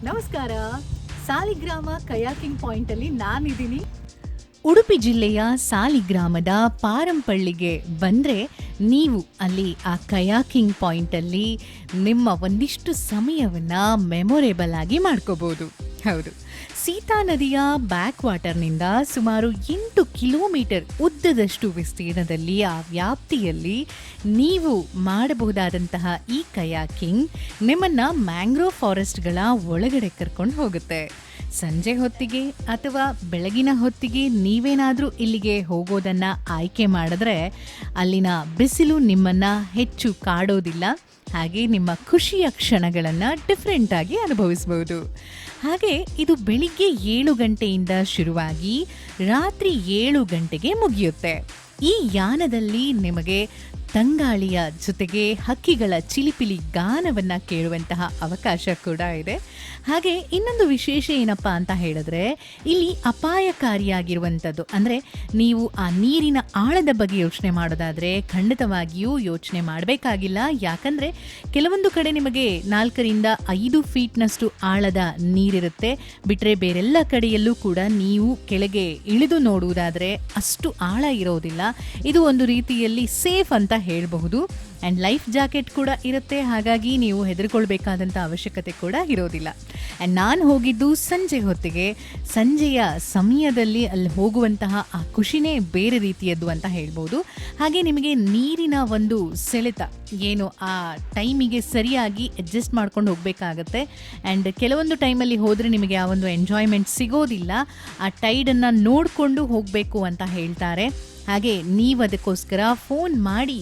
ನಮಸ್ಕಾರ. Saligrama kayaking point ಅಲ್ಲಿ ನಾನಿದ್ದೀನಿ. ಉಡುಪಿ ಜಿಲ್ಲೆಯ ಸಾಲಿಗ್ರಾಮದ ಪಾರಂಪಳ್ಳಿಗೆ ಬಂದರೆ ನೀವು ಅಲ್ಲಿ ಆ ಕಯಾಕಿಂಗ್ ಪಾಯಿಂಟಲ್ಲಿ ನಿಮ್ಮ ಒಂದಿಷ್ಟು ಸಮಯವನ್ನು ಮೆಮೊರೇಬಲ್ ಆಗಿ ಮಾಡ್ಕೋಬೋದು. ಹೌದು, ಸೀತಾ ನದಿಯ ಬ್ಯಾಕ್ ವಾಟರ್ನಿಂದ ಸುಮಾರು 8 ಕಿಲೋಮೀಟರ್ ಉದ್ದದಷ್ಟು ವಿಸ್ತೀರ್ಣದಲ್ಲಿ ಆ ವ್ಯಾಪ್ತಿಯಲ್ಲಿ ನೀವು ಮಾಡಬಹುದಾದಂತಹ ಈ ಕಯಾಕಿಂಗ್ ನಿಮ್ಮನ್ನು ಮ್ಯಾಂಗ್ರೋವ್ ಫಾರೆಸ್ಟ್ಗಳ ಒಳಗಡೆ ಕರ್ಕೊಂಡು ಹೋಗುತ್ತೆ. ಸಂಜೆ ಹೊತ್ತಿಗೆ ಅಥವಾ ಬೆಳಗಿನ ಹೊತ್ತಿಗೆ ನೀವೇನಾದರೂ ಇಲ್ಲಿಗೆ ಹೋಗೋದನ್ನು ಆಯ್ಕೆ ಮಾಡಿದ್ರೆ ಅಲ್ಲಿನ ಬಿಸಿಲು ನಿಮ್ಮನ್ನು ಹೆಚ್ಚು ಕಾಡೋದಿಲ್ಲ. ಹಾಗೆ ನಿಮ್ಮ ಖುಷಿಯ ಕ್ಷಣಗಳನ್ನು ಡಿಫ್ರೆಂಟಾಗಿ ಅನುಭವಿಸ್ಬೋದು. ಹಾಗೆ ಇದು ಬೆಳಿಗ್ಗೆ 7 ಗಂಟೆಯಿಂದ ಶುರುವಾಗಿ ರಾತ್ರಿ 7 ಗಂಟೆಗೆ ಮುಗಿಯುತ್ತೆ. ಈ ಯಾನದಲ್ಲಿ ನಿಮಗೆ ತಂಗಾಳಿಯ ಜೊತೆಗೆ ಹಕ್ಕಿಗಳ ಚಿಲಿಪಿಲಿ ಗಾನವನ್ನು ಕೇಳುವಂತಹ ಅವಕಾಶ ಕೂಡ ಇದೆ. ಹಾಗೆ ಇನ್ನೊಂದು ವಿಶೇಷ ಏನಪ್ಪ ಅಂತ ಹೇಳಿದ್ರೆ, ಇಲ್ಲಿ ಅಪಾಯಕಾರಿಯಾಗಿರುವಂಥದ್ದು ಅಂದರೆ ನೀವು ಆ ನೀರಿನ ಆಳದ ಬಗ್ಗೆ ಯೋಚನೆ ಮಾಡೋದಾದರೆ ಖಂಡಿತವಾಗಿಯೂ ಯೋಚನೆ ಮಾಡಬೇಕಾಗಿಲ್ಲ. ಯಾಕಂದರೆ ಕೆಲವೊಂದು ಕಡೆ ನಿಮಗೆ 4ರಿಂದ 5 ಫೀಟ್ನಷ್ಟು ಆಳದ ನೀರಿರುತ್ತೆ. ಬಿಟ್ಟರೆ ಬೇರೆಲ್ಲ ಕಡೆಯಲ್ಲೂ ಕೂಡ ನೀವು ಕೆಳಗೆ ಇಳಿದು ನೋಡುವುದಾದರೆ ಅಷ್ಟು ಆಳ ಇರೋದಿಲ್ಲ. ಇದು ಒಂದು ರೀತಿಯಲ್ಲಿ ಸೇಫ್ ಅಂತ ಹೇಳಬಹುದು. ಆ್ಯಂಡ್ ಲೈಫ್ ಜಾಕೆಟ್ ಕೂಡ ಇರುತ್ತೆ. ಹಾಗಾಗಿ ನೀವು ಹೆದರ್ಕೊಳ್ಬೇಕಾದಂಥ ಅವಶ್ಯಕತೆ ಕೂಡ ಇರೋದಿಲ್ಲ. ಆ್ಯಂಡ್ ನಾನು ಹೋಗಿದ್ದು ಸಂಜೆ ಹೊತ್ತಿಗೆ. ಸಂಜೆಯ ಸಮಯದಲ್ಲಿ ಅಲ್ಲಿ ಹೋಗುವಂತಹ ಆ ಖುಷಿನೇ ಬೇರೆ ರೀತಿಯದ್ದು ಅಂತ ಹೇಳ್ಬೋದು. ಹಾಗೆ ನಿಮಗೆ ನೀರಿನ ಒಂದು ಸೆಳೆತ ಏನು ಆ ಟೈಮಿಗೆ ಸರಿಯಾಗಿ ಅಡ್ಜಸ್ಟ್ ಮಾಡ್ಕೊಂಡು ಹೋಗಬೇಕಾಗತ್ತೆ. ಆ್ಯಂಡ್ ಕೆಲವೊಂದು ಟೈಮಲ್ಲಿ ಹೋದರೆ ನಿಮಗೆ ಆ ಒಂದು ಎಂಜಾಯ್ಮೆಂಟ್ ಸಿಗೋದಿಲ್ಲ. ಆ ಟೈಡನ್ನು ನೋಡಿಕೊಂಡು ಹೋಗಬೇಕು ಅಂತ ಹೇಳ್ತಾರೆ. ಹಾಗೆ ನೀವು ಅದಕ್ಕೋಸ್ಕರ ಫೋನ್ ಮಾಡಿ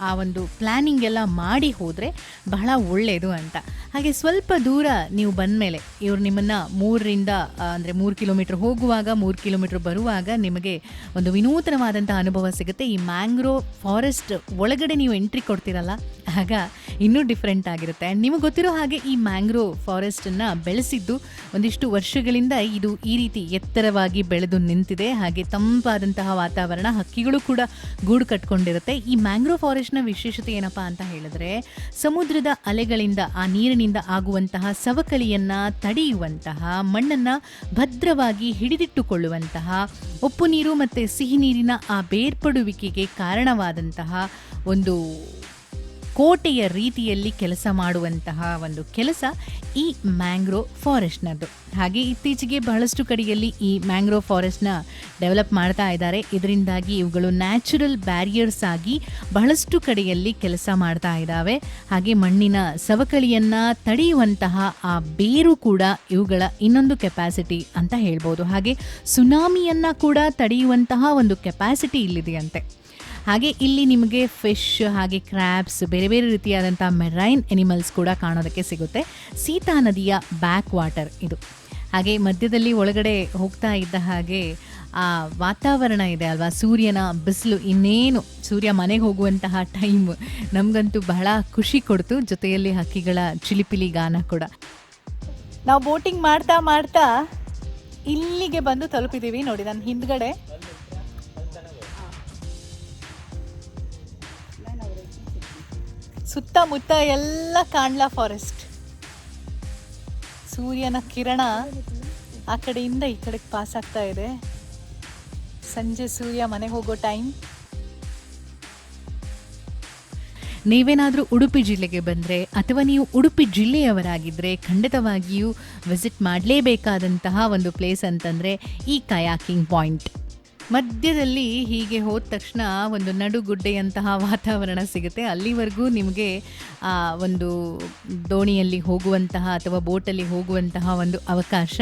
ಆ ಒಂದು ಪ್ಲ್ಯಾನಿಂಗ್ ಎಲ್ಲ ಮಾಡಿ ಹೋದರೆ ಬಹಳ ಒಳ್ಳೆಯದು ಅಂತ. ಹಾಗೆ ಸ್ವಲ್ಪ ದೂರ ನೀವು ಬಂದ ಮೇಲೆ ಇವರು ನಿಮ್ಮನ್ನು 3 ಕಿಲೋಮೀಟ್ರ್ ಹೋಗುವಾಗ 3 ಕಿಲೋಮೀಟ್ರ್ ಬರುವಾಗ ನಿಮಗೆ ಒಂದು ವಿನೂತನವಾದಂಥ ಅನುಭವ ಸಿಗುತ್ತೆ. ಈ ಮ್ಯಾಂಗ್ರೋವ್ ಫಾರೆಸ್ಟ್ ಒಳಗಡೆ ನೀವು ಎಂಟ್ರಿ ಕೊಡ್ತೀರಲ್ಲ, ಆಗ ಇನ್ನೂ ಡಿಫ್ರೆಂಟ್ ಆಗಿರುತ್ತೆ. ಆ್ಯಂಡ್ ನಿಮಗೆ ಗೊತ್ತಿರೋ ಹಾಗೆ ಈ ಮ್ಯಾಂಗ್ರೋವ್ ಫಾರೆಸ್ಟನ್ನು ಬೆಳೆಸಿದ್ದು ಒಂದಿಷ್ಟು ವರ್ಷಗಳಿಂದ ಇದು ಈ ರೀತಿ ಎತ್ತರವಾಗಿ ಬೆಳೆದು ನಿಂತಿದೆ. ಹಾಗೆ ತಂಪಾದಂತಹ ವಾತಾವರಣ, ಹಕ್ಕಿಗಳು ಕೂಡ ಗೂಡು ಕಟ್ಕೊಂಡಿರುತ್ತೆ. ಈ ಮ್ಯಾಂಗ್ರೋವ್ ಫಾರೆಸ್ಟ್ನ ವಿಶೇಷತೆ ಏನಪ್ಪ ಅಂತ ಹೇಳಿದ್ರೆ, ಸಮುದ್ರದ ಅಲೆಗಳಿಂದ ಆ ನೀರಿನಿಂದ ಆಗುವಂತಹ ಸವಕಳಿಯನ್ನು ತಡೆಯುವಂತಹ, ಮಣ್ಣನ್ನು ಭದ್ರವಾಗಿ ಹಿಡಿದಿಟ್ಟುಕೊಳ್ಳುವಂತಹ, ಉಪ್ಪು ನೀರು ಮತ್ತು ಸಿಹಿ ನೀರಿನ ಆ ಬೇರ್ಪಡುವಿಕೆಗೆ ಕಾರಣವಾದಂತಹ ಒಂದು ಕೋಟೆಯ ರೀತಿಯಲ್ಲಿ ಕೆಲಸ ಮಾಡುವಂತಹ ಒಂದು ಕೆಲಸ ಈ ಮ್ಯಾಂಗ್ರೋವ್ ಫಾರೆಸ್ಟ್ನದ್ದು. ಹಾಗೆ ಇತ್ತೀಚೆಗೆ ಬಹಳಷ್ಟು ಕಡೆಯಲ್ಲಿ ಈ ಮ್ಯಾಂಗ್ರೋವ್ ಫಾರೆಸ್ಟ್ನ ಡೆವಲಪ್ ಮಾಡ್ತಾ ಇದ್ದಾರೆ. ಇದರಿಂದಾಗಿ ಇವುಗಳು ನ್ಯಾಚುರಲ್ ಬ್ಯಾರಿಯರ್ಸ್ ಆಗಿ ಬಹಳಷ್ಟು ಕಡೆಯಲ್ಲಿ ಕೆಲಸ ಮಾಡ್ತಾ ಇದ್ದಾವೆ. ಹಾಗೆ ಮಣ್ಣಿನ ಸವಕಳಿಯನ್ನು ತಡೆಯುವಂತಹ ಆ ಬೇರು ಕೂಡ ಇವುಗಳ ಇನ್ನೊಂದು ಕೆಪಾಸಿಟಿ ಅಂತ ಹೇಳ್ಬೋದು. ಹಾಗೆ ಸುನಾಮಿಯನ್ನು ಕೂಡ ತಡೆಯುವಂತಹ ಒಂದು ಕೆಪಾಸಿಟಿ ಇಲ್ಲಿದೆಯಂತೆ. ಹಾಗೆ ಇಲ್ಲಿ ನಿಮಗೆ ಫಿಶ್, ಹಾಗೆ ಕ್ರ್ಯಾಬ್ಸ್, ಬೇರೆ ಬೇರೆ ರೀತಿಯಾದಂಥ ಮೆರೈನ್ ಎನಿಮಲ್ಸ್ ಕೂಡ ಕಾಣೋದಕ್ಕೆ ಸಿಗುತ್ತೆ. ಸೀತಾ ನದಿಯ ಬ್ಯಾಕ್ ವಾಟರ್ ಇದು. ಹಾಗೆ ಮಧ್ಯದಲ್ಲಿ ಒಳಗಡೆ ಹೋಗ್ತಾ ಇದ್ದ ಹಾಗೆ ಆ ವಾತಾವರಣ ಇದೆ ಅಲ್ವಾ, ಸೂರ್ಯನ ಬಿಸಿಲು, ಇನ್ನೇನು ಸೂರ್ಯ ಮನೆಗೆ ಹೋಗುವಂತಹ ಟೈಮ್ ನಮಗಂತೂ ಬಹಳ ಖುಷಿ ಕೊಡ್ತು. ಜೊತೆಯಲ್ಲಿ ಹಕ್ಕಿಗಳ ಚಿಲಿಪಿಲಿ ಗಾನ ಕೂಡ. ನಾವು ಬೋಟಿಂಗ್ ಮಾಡ್ತಾ ಮಾಡ್ತಾ ಇಲ್ಲಿಗೆ ಬಂದು ತಲುಪಿದ್ದೀವಿ. ನೋಡಿ ನನ್ನ ಹಿಂದ್ಗಡೆ ಸುತ್ತಮುತ್ತ ಎಲ್ಲ ಕಾಣ್ಲಾ ಫಾರೆಸ್ಟ್. ಸೂರ್ಯನ ಕಿರಣ ಆ ಕಡೆಯಿಂದ ಈ ಕಡೆಗೆ ಪಾಸ್ ಆಗ್ತಾ ಇದೆ. ಸಂಜೆ ಸೂರ್ಯ ಮನೆಗೆ ಹೋಗೋ ಟೈಮ್. ನೀವೇನಾದರೂ ಉಡುಪಿ ಜಿಲ್ಲೆಗೆ ಬಂದರೆ ಅಥವಾ ನೀವು ಉಡುಪಿ ಜಿಲ್ಲೆಯವರಾಗಿದ್ದರೆ ಖಂಡಿತವಾಗಿಯೂ ವಿಸಿಟ್ ಮಾಡಲೇಬೇಕಾದಂತಹ ಒಂದು ಪ್ಲೇಸ್ ಅಂತಂದರೆ ಈ ಕಯಾಕಿಂಗ್ ಪಾಯಿಂಟ್. ಮಧ್ಯದಲ್ಲಿ ಹೀಗೆ ಹೋದ ತಕ್ಷಣ ಒಂದು ನಡುಗುಡ್ಡೆಯಂತಹ ವಾತಾವರಣ ಸಿಗುತ್ತೆ. ಅಲ್ಲಿವರೆಗೂ ನಿಮಗೆ ಒಂದು ದೋಣಿಯಲ್ಲಿ ಹೋಗುವಂತಹ ಅಥವಾ ಬೋಟಲ್ಲಿ ಹೋಗುವಂತಹ ಒಂದು ಅವಕಾಶ.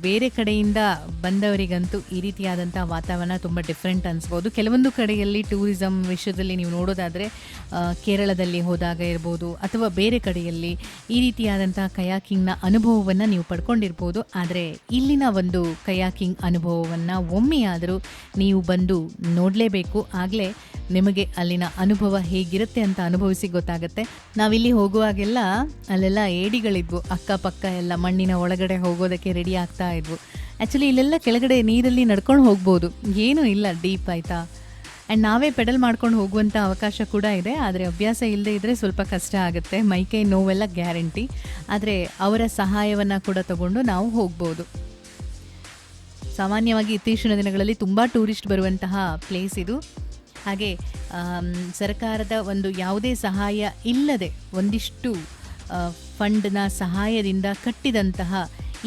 ಬೇರೆ ಕಡೆಯಿಂದ ಬಂದವರಿಗಂತೂ ಈ ರೀತಿಯಾದಂಥ ವಾತಾವರಣ ತುಂಬ ಡಿಫ್ರೆಂಟ್ ಅನಿಸ್ಬೋದು. ಕೆಲವೊಂದು ಕಡೆಯಲ್ಲಿ ಟೂರಿಸಮ್ ವಿಷಯದಲ್ಲಿ ನೀವು ನೋಡೋದಾದರೆ ಕೇರಳದಲ್ಲಿ ಹೋದಾಗ ಇರ್ಬೋದು ಅಥವಾ ಬೇರೆ ಕಡೆಯಲ್ಲಿ ಈ ರೀತಿಯಾದಂಥ ಕಯಾಕಿಂಗ್ನ ಅನುಭವವನ್ನು ನೀವು ಪಡ್ಕೊಂಡಿರ್ಬೋದು. ಆದರೆ ಇಲ್ಲಿನ ಒಂದು ಕಯಾಕಿಂಗ್ ಅನುಭವವನ್ನು ಒಮ್ಮೆಯಾದರೂ ನೀವು ಬಂದು ನೋಡಲೇಬೇಕು. ಆಗಲೇ ನಿಮಗೆ ಅಲ್ಲಿನ ಅನುಭವ ಹೇಗಿರುತ್ತೆ ಅಂತ ಅನುಭವಿಸಿ ಗೊತ್ತಾಗುತ್ತೆ. ನಾವಿಲ್ಲಿ ಹೋಗುವಾಗೆಲ್ಲ ಅಲ್ಲೆಲ್ಲ ಏಡಿಗಳಿದ್ವು, ಅಕ್ಕಪಕ್ಕ ಎಲ್ಲ ಮಣ್ಣಿನ ಒಳಗಡೆ ಹೋಗೋದಕ್ಕೆ ರೆಡಿ ಆಗ್ತಾ ಇದ್ವು. ಆ್ಯಕ್ಚುಲಿ ಇಲ್ಲೆಲ್ಲ ಕೆಳಗಡೆ ನೀರಲ್ಲಿ ನಡ್ಕೊಂಡು ಹೋಗ್ಬೋದು, ಏನೂ ಇಲ್ಲ ಡೀಪ್ ಆಯಿತಾ. ಆ್ಯಂಡ್ ನಾವೇ ಪೆಡಲ್ ಮಾಡ್ಕೊಂಡು ಹೋಗುವಂಥ ಅವಕಾಶ ಕೂಡ ಇದೆ. ಆದರೆ ಅಭ್ಯಾಸ ಇಲ್ಲದೆ ಇದ್ದರೆ ಸ್ವಲ್ಪ ಕಷ್ಟ ಆಗುತ್ತೆ, ಮೈಕೈ ನೋವೆಲ್ಲ ಗ್ಯಾರಂಟಿ. ಆದರೆ ಅವರ ಸಹಾಯವನ್ನು ಕೂಡ ತಗೊಂಡು ನಾವು ಹೋಗ್ಬೋದು. ಸಾಮಾನ್ಯವಾಗಿ ಇತ್ತೀಚಿನ ದಿನಗಳಲ್ಲಿ ತುಂಬ ಟೂರಿಸ್ಟ್ ಬರುವಂತಹ ಪ್ಲೇಸ್ ಇದು. ಹಾಗೆ ಸರ್ಕಾರದ ಒಂದು ಯಾವುದೇ ಸಹಾಯ ಇಲ್ಲದೆ ಒಂದಿಷ್ಟು ಫಂಡ್ನ ಸಹಾಯದಿಂದ ಕಟ್ಟಿದಂತಹ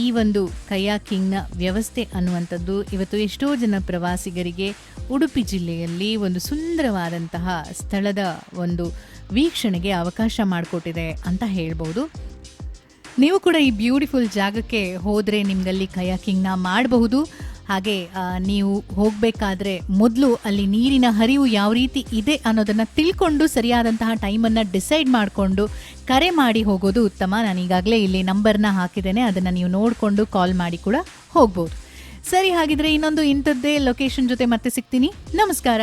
ಈ ಒಂದು ಕಯಾಕಿಂಗ್ನ ವ್ಯವಸ್ಥೆ ಅನ್ನುವಂಥದ್ದು ಇವತ್ತು ಎಷ್ಟೋ ಜನ ಪ್ರವಾಸಿಗರಿಗೆ ಉಡುಪಿ ಜಿಲ್ಲೆಯಲ್ಲಿ ಒಂದು ಸುಂದರವಾದಂತಹ ಸ್ಥಳದ ಒಂದು ವೀಕ್ಷಣೆಗೆ ಅವಕಾಶ ಮಾಡಿಕೊಟ್ಟಿದೆ ಅಂತ ಹೇಳ್ಬೋದು. ನೀವು ಕೂಡ ಈ ಬ್ಯೂಟಿಫುಲ್ ಜಾಗಕ್ಕೆ ಹೋದರೆ ನಿಮಗಲ್ಲಿ ಕಯಾಕಿಂಗ್ನ ಮಾಡಬಹುದು. ಹಾಗೆ ನೀವು ಹೋಗಬೇಕಾದ್ರೆ ಮೊದಲು ಅಲ್ಲಿ ನೀರಿನ ಹರಿವು ಯಾವ ರೀತಿ ಇದೆ ಅನ್ನೋದನ್ನು ತಿಳ್ಕೊಂಡು ಸರಿಯಾದಂತಹ ಟೈಮನ್ನು ಡಿಸೈಡ್ ಮಾಡಿಕೊಂಡು ಕರೆ ಮಾಡಿ ಹೋಗೋದು ಉತ್ತಮ. ನಾನು ಈಗಾಗಲೇ ಇಲ್ಲಿ ನಂಬರ್ನ ಹಾಕಿದ್ದೇನೆ, ಅದನ್ನು ನೀವು ನೋಡಿಕೊಂಡು ಕಾಲ್ ಮಾಡಿ ಕೂಡ ಹೋಗ್ಬೋದು. ಸರಿ, ಹಾಗಿದ್ರೆ ಇನ್ನೊಂದು ಇಂಥದ್ದೇ ಲೊಕೇಶನ್ ಜೊತೆ ಮತ್ತೆ ಸಿಗ್ತೀನಿ. ನಮಸ್ಕಾರ.